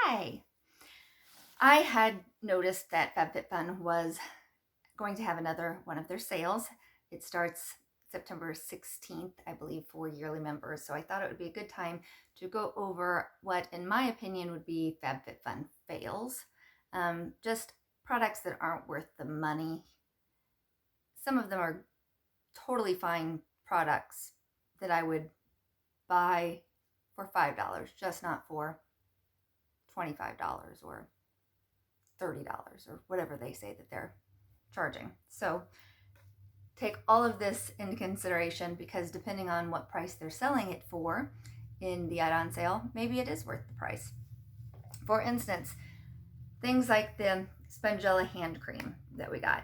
Hi! I had noticed that Fabfitfun was going to have another one of their sales. It starts September 16th, I believe, for yearly members. So I thought it would be a good time to go over what, in my opinion, would be Fabfitfun fails. Just products that aren't worth the money. Some of them are totally fine products that I would buy for $5, just not for $25 or $30 or whatever they say that they're charging. So take all of this into consideration, because depending on what price they're selling it for in the add-on sale, maybe it is worth the price. For instance, things like the Spangela hand cream that we got.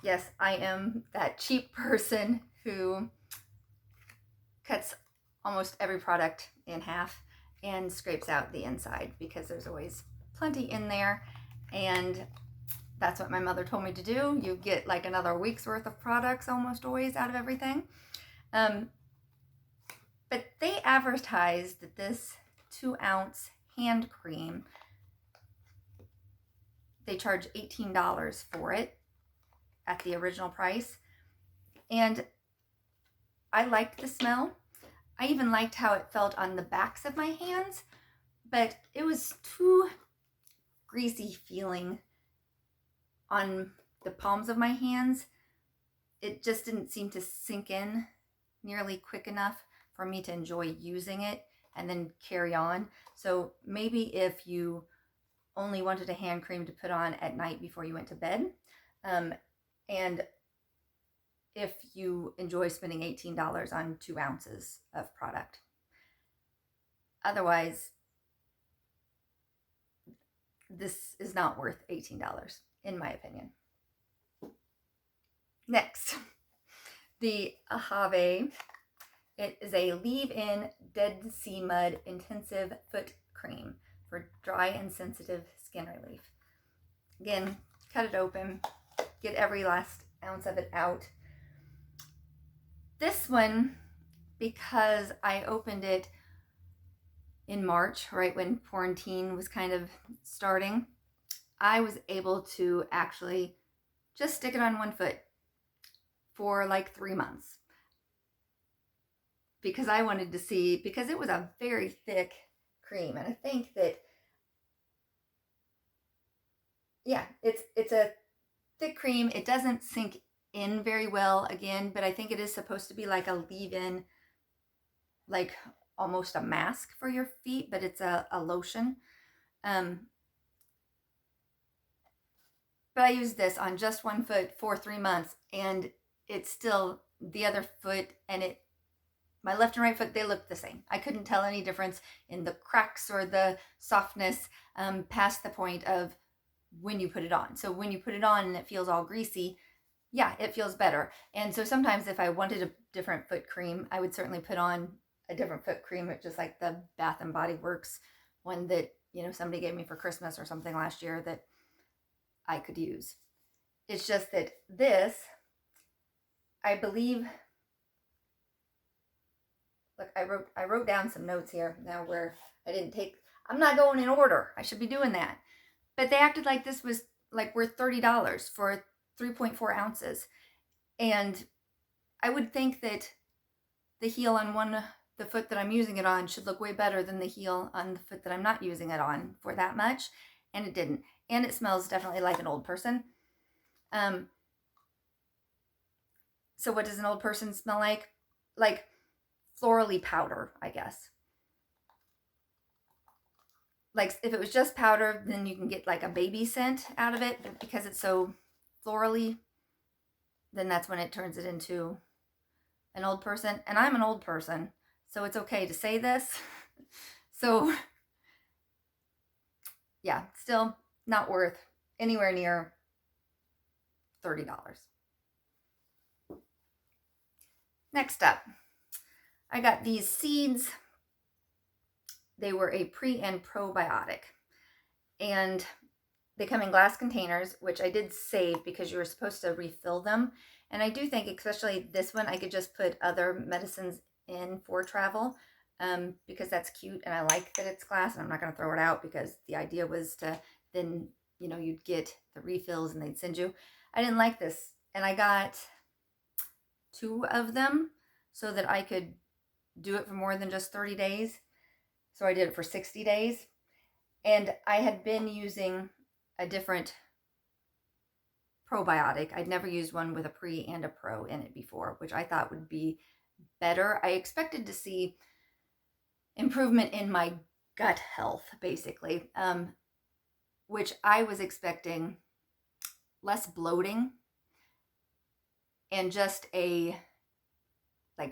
Yes, I am that cheap person who cuts almost every product in half and scrapes out the inside, because there's always plenty in there, and that's what my mother told me to do. You get like another week's worth of products almost always out of everything. But they advertised that this 2-ounce hand cream, they charge $18 for it at the original price. And I liked the smell. I even liked how it felt on the backs of my hands, but it was too greasy feeling on the palms of my hands. It just didn't seem to sink in nearly quick enough for me to enjoy using it and then carry on. So maybe if you only wanted a hand cream to put on at night before you went to bed, and if you enjoy spending $18 on 2 ounces of product. Otherwise, this is not worth $18, in my opinion. Next, the Ahave. It is a leave-in Dead Sea Mud Intensive Foot Cream for dry and sensitive skin relief. Again, cut it open, get every last ounce of it out. This one, because I opened it in March, right when quarantine was kind of starting, I was able to actually just stick it on one foot for like 3 months, because I wanted to see, because it was a very thick cream. And I think that, yeah, it's a thick cream. It doesn't sink in very well again, but I think it is supposed to be like a leave-in, like almost a mask for your feet, but it's a lotion. But I used this on just one foot for 3 months, and it's still the other foot, and my left and right foot, they looked the same. I couldn't tell any difference in the cracks or the softness past the point of when you put it on. So when you put it on and it feels all greasy, yeah, it feels better. And so sometimes if I wanted a different foot cream, I would certainly put on a different foot cream, just like the Bath and Body Works one that, somebody gave me for Christmas or something last year that I could use. It's just that this, I believe, look, I wrote down some notes here now where I'm not going in order. I should be doing that. But they acted like this was like worth $30 for 3.4 ounces. And I would think that the heel on the foot that I'm using it on should look way better than the heel on the foot that I'm not using it on for that much. And it didn't. And it smells definitely like an old person. So what does an old person smell like? Like florally powder, I guess. Like if it was just powder, then you can get like a baby scent out of it, but because it's so florally, then that's when it turns it into an old person. And I'm an old person, so it's okay to say this. So yeah, still not worth anywhere near $30. Next up, I got these seeds. They were a pre and probiotic, and they come in glass containers, which I did save because you were supposed to refill them. And I do think, especially this one, I could just put other medicines in for travel. because that's cute and I like that it's glass, and I'm not going to throw it out because the idea was to then, you'd get the refills and they'd send you. I didn't like this, and I got 2 of them so that I could do it for more than just 30 days. So I did it for 60 days. And I had been using a different probiotic. I'd never used one with a pre and a pro in it before, which I thought would be better. I expected to see improvement in my gut health, basically, which I was expecting less bloating and just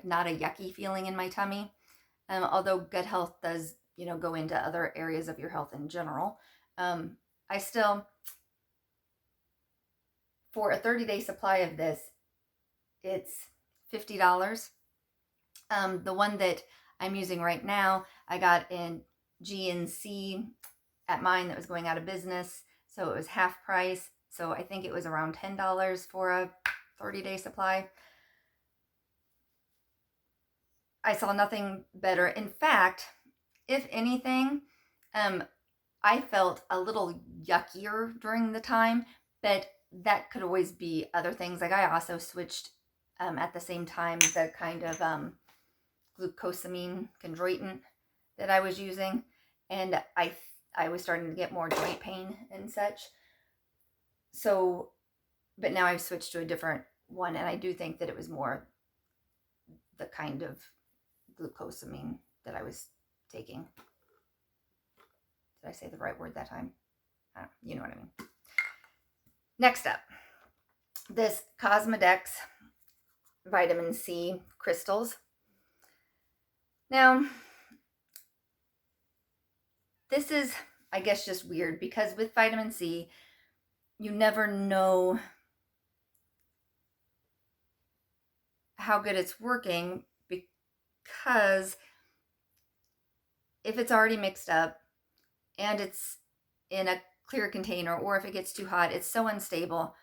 not a yucky feeling in my tummy. Although gut health does, go into other areas of your health in general. I still, for a 30-day supply of this, it's $50. The one that I'm using right now, I got in GNC at mine that was going out of business. So it was half price. So I think it was around $10 for a 30-day supply. I saw nothing better. In fact, if anything, I felt a little yuckier during the time, but that could always be other things. Like, I also switched at the same time the kind of glucosamine chondroitin that I was using, and I was starting to get more joint pain and such. So, but now I've switched to a different one, and I do think that it was more the kind of glucosamine that I was taking. Did I say the right word that time? You know what I mean. Next up, this Cosmodex vitamin C crystals. Now, this is, I guess, just weird because with vitamin C, you never know how good it's working, because if it's already mixed up and it's in a clear container, or if it gets too hot, it's so unstable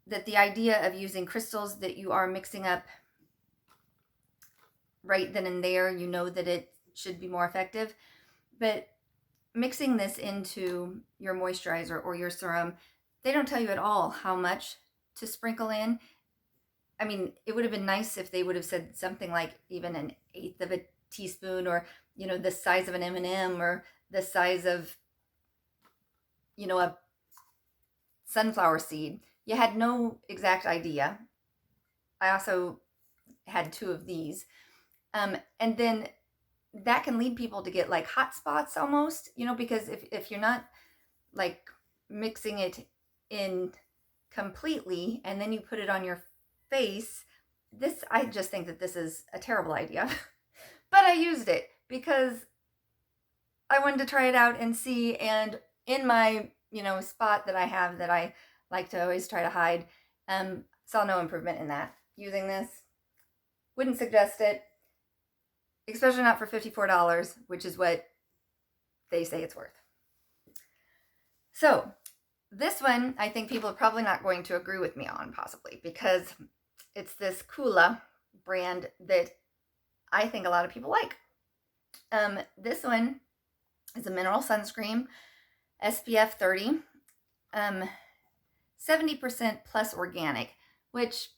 that the idea of using crystals that you are mixing up right then and there, that it should be more effective. But mixing this into your moisturizer or your serum, they don't tell you at all how much to sprinkle in. I mean, it would have been nice if they would have said something like even 1/8 of a teaspoon, or, the size of an M&M, or the size of, a sunflower seed. You had no exact idea. I also had 2 of these. And then that can lead people to get like hot spots almost, because if you're not like mixing it in completely and then you put it on your face, I just think that this is a terrible idea. But I used it because I wanted to try it out and see, and in my, spot that I have that I like to always try to hide, saw no improvement in that. Using this, wouldn't suggest it, especially not for $54, which is what they say it's worth. So this one, I think people are probably not going to agree with me on, possibly, because it's this Kula brand that I think a lot of people like. This one is a mineral sunscreen, SPF 30, 70% plus organic, which,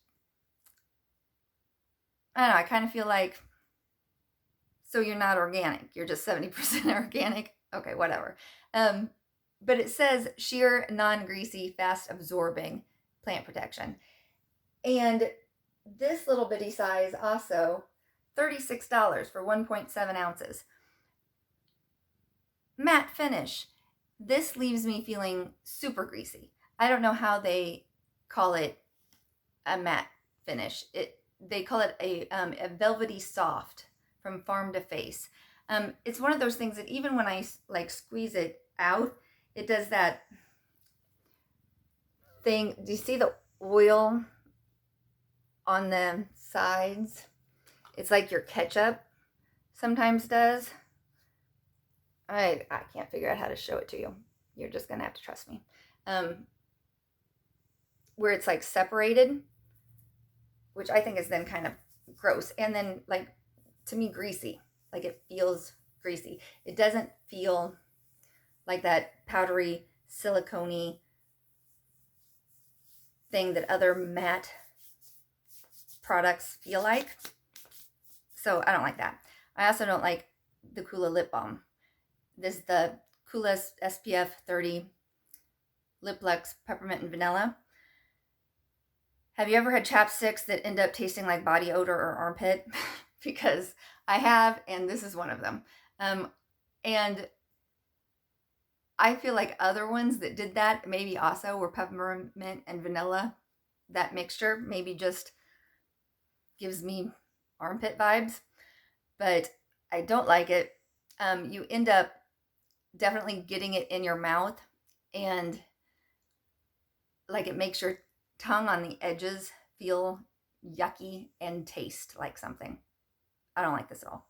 I don't know, I kind of feel like, so you're not organic, you're just 70% organic. Okay, whatever. But it says sheer, non-greasy, fast absorbing plant protection. And this little bitty size also, $36 for 1.7 ounces. Matte finish. This leaves me feeling super greasy. I don't know how they call it a matte finish. They call it a velvety soft from Farm to Face. It's one of those things that even when I squeeze it out, it does that thing. Do you see the oil on the sides? It's like your ketchup sometimes does. I can't figure out how to show it to you. You're just gonna have to trust me. Where it's like separated, which I think is then kind of gross, and then to me, greasy. Like it feels greasy. It doesn't feel like that powdery, silicone-y thing that other matte products feel like. So I don't like that. I also don't like the Kula lip balm. This is the Kula SPF 30 Lip Lux Peppermint and Vanilla. Have you ever had chapsticks that end up tasting like body odor or armpit? Because I have, and this is one of them. And I feel like other ones that did that maybe also were peppermint and vanilla. That mixture maybe just gives me armpit vibes, but I don't like it. You end up definitely getting it in your mouth, and like it makes your tongue on the edges feel yucky and taste like something. I don't like this at all.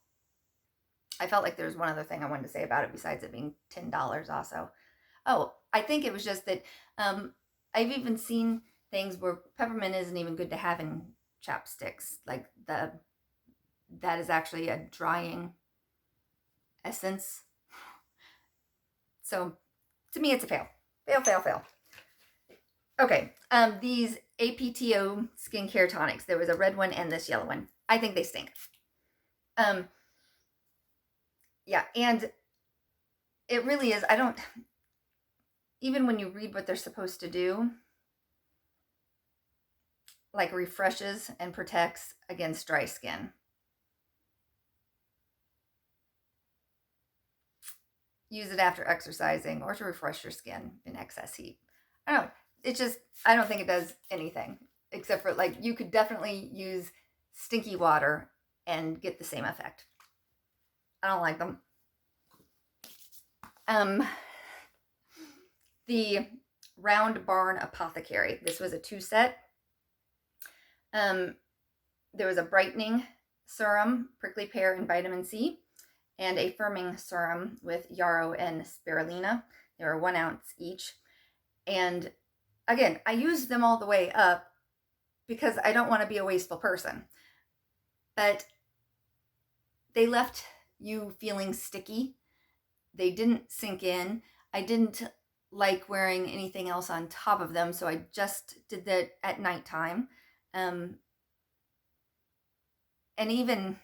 I felt like there's one other thing I wanted to say about it besides it being $10 also. Oh, I think it was just that I've even seen things where peppermint isn't even good to have in chapsticks. Like that is actually a drying essence. So to me, it's a fail. Fail, fail, fail. Okay, these APTO skincare tonics. There was a red one and this yellow one. I think they stink. Yeah, and it really is. I don't, even when you read what they're supposed to do, like refreshes and protects against dry skin. Use it after exercising or to refresh your skin in excess heat. I don't know. It's just, I don't think it does anything except for like you could definitely use stinky water and get the same effect. I don't like them. The Round Barn Apothecary. This was a 2-set. There was a brightening serum, prickly pear and vitamin C, and a firming serum with yarrow and spirulina. They were 1 ounce each. And again, I used them all the way up because I don't want to be a wasteful person. But they left you feeling sticky. They didn't sink in. I didn't like wearing anything else on top of them, so I just did that at nighttime. And even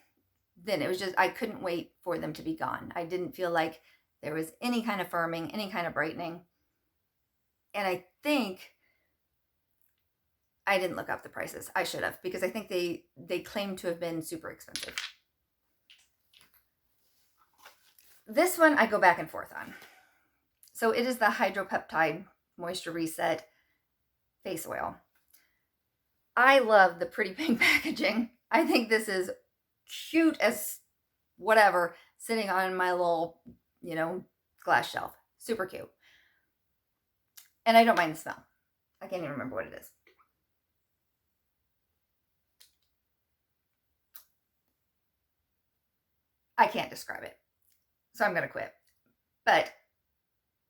then, it was just, I couldn't wait for them to be gone. I didn't feel like there was any kind of firming, any kind of brightening. And I think I didn't look up the prices. I should have, because I think they claim to have been super expensive. This one I go back and forth on. So it is the Hydropeptide Moisture Reset Face Oil. I love the pretty pink packaging. I think this is cute as whatever, sitting on my little, glass shelf. Super cute. And I don't mind the smell. I can't even remember what it is. I can't describe it. So I'm going to quit. But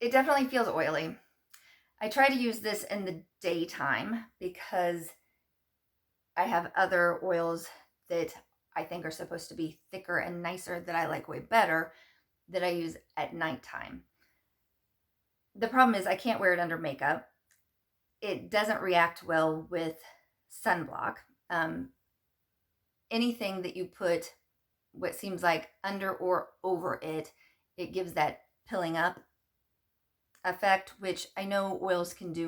it definitely feels oily. I try to use this in the daytime because I have other oils that I think are supposed to be thicker and nicer that I like way better that I use at nighttime. The problem is I can't wear it under makeup. It doesn't react well with sunblock. Anything that you put what seems like under or over it, it gives that pilling up effect, which I know oils can do